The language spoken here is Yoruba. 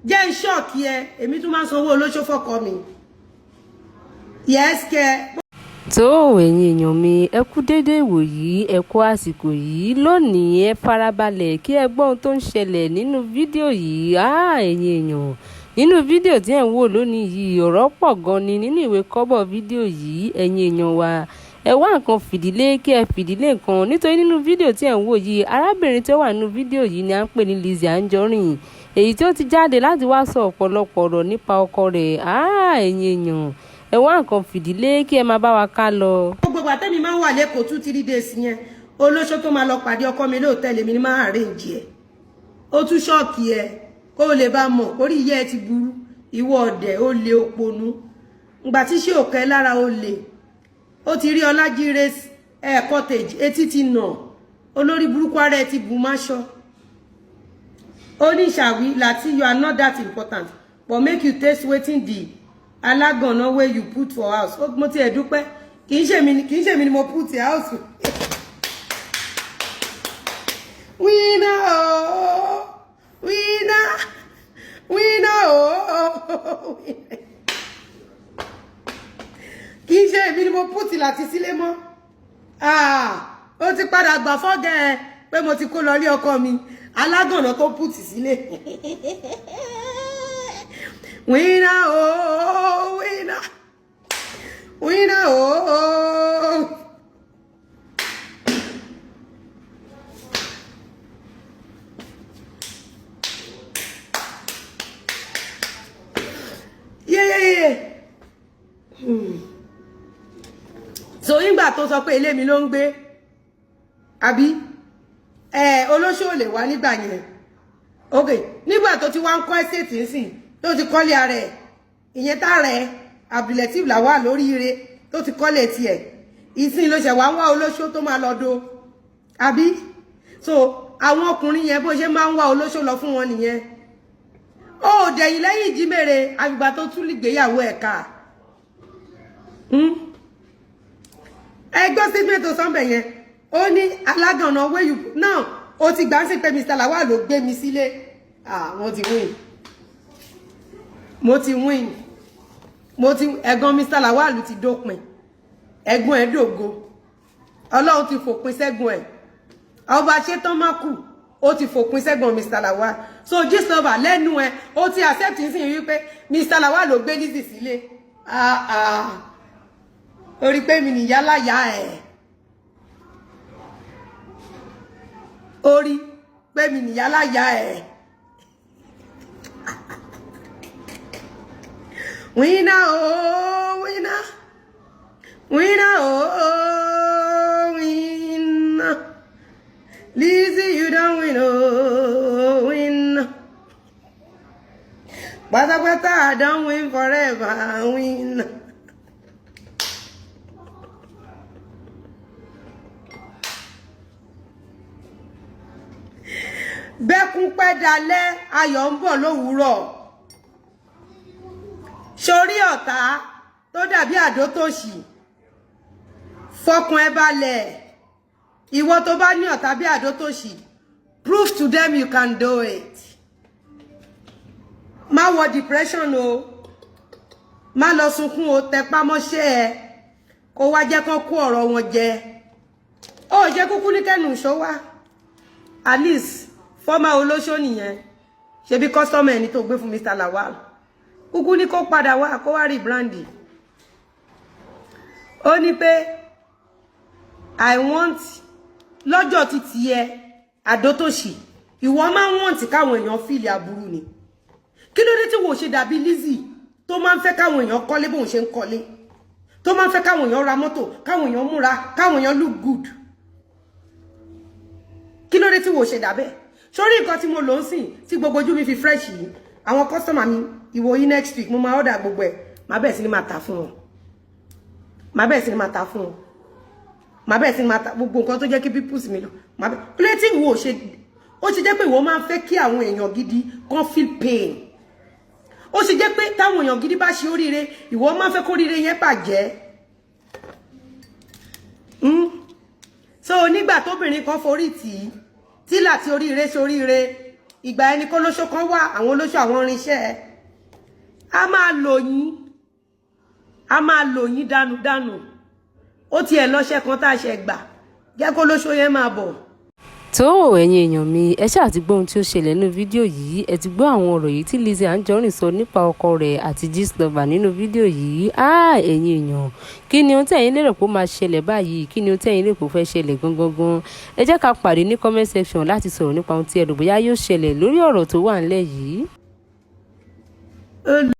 jẹ́ ń ṣọ́ọ̀kì ẹ èmi tún máa ń sanwó olóṣó fọ́kọ mi yes kẹ. tó ẹ̀yin èèyàn mi ẹ kú déédé ìwòyí ẹ kú àsìkò yìí lónìí ẹ farabalẹ̀ kí ẹ gbọ́ ohun tó ń ṣẹlẹ̀ nínú fídíò yìí ẹ̀yin èèyàn nínú fídíò tí ẹ̀ ń wò lónìí yìí ọ̀rọ̀ pọ̀ gan ni nínú ìwé kọ́bọ̀ fídíò yìí ẹ̀yin èèyàn wa ẹ wá nǹkan fìdílé kí ẹ fìdílé nǹkan nítorí nínú fídíò tí ẹ̀ ń wò yìí arábìnrin tí ó wà nínú fídíò yìí ni à ń pè ní Lizzy Anjorin èyí tí ó ti jáde láti wá sọ ọ̀pọ̀lọpọ̀ ọ̀rọ̀ nípa ọkọ rẹ̀ ẹ̀yin èèyàn ẹ wá nǹkan fìdílé kí ẹ máa bá wa ká lọ. gbogbo àtẹ́mi máa ń wà lẹ́kọ̀ọ́ 2-3 days yẹn olóṣó tó máa lọ pàdé ọkọ mi lóòtẹ́ẹ̀lì mi ni máa arrange ẹ̀ ó tún ṣọ́ọ̀kì ẹ̀ kó o lè bá mọ̀ orí iye ẹ ti burú ìwọ ọ̀dẹ̀ ó lè òponú ìgbà tí ṣé òkè lára ó lè ó ti rí Ọlájíre cottage etí ti nà olórí burúkú ara ẹ ti bù máṣọ ó ní ìṣàwí láti you are not that important but make you taste wetin the alágànná wey you put for house ó mo ti ẹ̀ dúpẹ́ kì í ṣe mi ni mo put house winner oh winner winner oh kì í ṣe mi ni mo put láti sílé mọ́ ó ti padà gbà fọ́gẹ́ pé mo ti kó lọ ilé ọkọ mi alágànná tó put sílé winner oh winner winner oh yeah. So ìgbà tó sọ pé ilé mi ló ń gbé àbí olóṣó lè wá nígbà yẹn okay nígbà tó ti wá ń kọ́ estate nsìn tó ti kọ́lé ara ẹ̀ ìyẹn tá rẹ̀ Abdulateef Lawal lóríire tó ti kọ́lé tiẹ̀ ìsìn ló ṣẹ̀ wá ń wá olóṣó tó máa lọ do àbí so àwọn ọkùnrin yẹn bó ṣe máa ń wá olóṣó lọ fún wọn nìyẹn ó dẹ̀yìn lẹ́yìn ìjímèrè àgbà tó tún lè gbéyàwó ẹ̀ka ẹgbẹ́ statement tó sọ́nbẹ̀ yẹn ó ní alágànná wéyù náà ó ti gbà ń sí pé Mr. Lawal ló gbé mi sílé wọ́n ti win mo ti ẹ̀gbọ́n Mr. Lawal ti dópin ẹ̀gbọ́n ẹ̀ dògo Ọlọ́run ti fòpin sẹ́gbọ́n ẹ̀ ọba ṣetán má kù ó ti fòpin sẹ́gbọ́n Mr. Lawal so Gistlover lẹ́nu ẹ̀ ó ti accept sí wípé Mr. Lawal ló gbé Lizzy sílé orí pé mi nìyá láyà ẹ̀ orí pé mi nìyá láyà ẹ̀ winner oh winner winner oh winner Lizzy you don't win oh winner pátápátá I don't win forever winner. Bẹ́kún pẹ́ dalẹ́ ayọ̀ ń bọ̀ lówùúrọ̀ sórí ọ̀tá tó dàbí àdó tòṣì fọkàn ẹ balẹ̀ ìwọ tó bá ní ọ̀tá bí àdó tòṣì prove to them you can do it má wọ depression o má lọ sunkún o tẹpá mọ́ṣẹ́ ẹ kó wá jẹ́ kán kó ọ̀rọ̀ wọn jẹ ó jẹ́ kúkú ní kẹ́nu ṣọ́wá at least fọ́mà olóṣó nìyẹn ṣebí kọ́sọ́mọ̀ ẹni tó gbé fún Mr. Lawal kúkú ní kó padà wá kó wá rí brandy ó ní pé I want lọ́jọ́ títí ẹ àdótòṣì ìwọ máa ń want káwọn èèyàn fìlì aburú ni kí ló dé tí wò ṣe dàbí Lizzy tó máa ń fẹ́ káwọn èèyàn kọ́lé bóun ṣe ń kọ́lé tó máa ń fẹ́ káwọn èèyàn ra mọ́tò káwọn èèyàn múra káwọn èèyàn look good kí ló dé tí wò ṣe dàbẹ́ sórí nǹkan tí mo lò ń sìn tí gbogbo ojú mi fi fresh yìí àwọn customer mi ìwò yìí next week mo máa order gbogbo ẹ̀ máa bẹ̀rẹ̀ sí ni máa ta fún wọn máa bẹ̀rẹ̀ sí ni máa ta fún wọn máa bẹ̀rẹ̀ sí ni máa ta gbogbo nǹkan tó jẹ́ kí pimples mi lọ máa bẹ̀rẹ̀ pé tí ìwọ ṣe ó ṣe jẹ́ pé ìwọ máa ń fẹ́ kí àwọn èèyàn gidi kan feel pain ó ṣe jẹ́ pé táwọn èèyàn gidi bá ṣe oríire ìwọ máa ń fẹ́ kó oríire yẹn bàjẹ́ so nígbà tóbìnrin kan forí tì í tí láti oríire sóríire ìgbà ẹni kó lóṣó kan wà àwọn olóṣó àwọn irinṣẹ́ ẹ a máa lò yín dànù ó tiẹ̀ lọ́ṣẹ́ kan tá a ṣe gbà jẹ́ kó lóṣó yẹn máa bọ̀. tó ẹ̀yin èèyàn mi ẹ ṣáà ti gbọ́ ohun tí ó ṣẹlẹ̀ nínú fídíò yìí ẹ ti gbọ́ àwọn ọ̀rọ̀ yìí tí Lizzy Anjorin sọ nípa ọkọ rẹ̀ àti Gistlover nínú fídíò yìí ẹ̀yin èèyàn kí ni ohun tí ẹ̀yin lérò pé ó máa ṣẹlẹ̀ báyìí kí ni ohun tí ẹ̀yin lérò pé ó fẹ́ ṣẹlẹ̀ gangan ẹ jẹ́ ká pàdé ní comment section láti sọ̀rọ̀ nípa ohun tí ẹ rò bóyá yóò ṣẹlẹ̀ lórí ọ̀rọ̀ tó wà ńlẹ̀ yìí.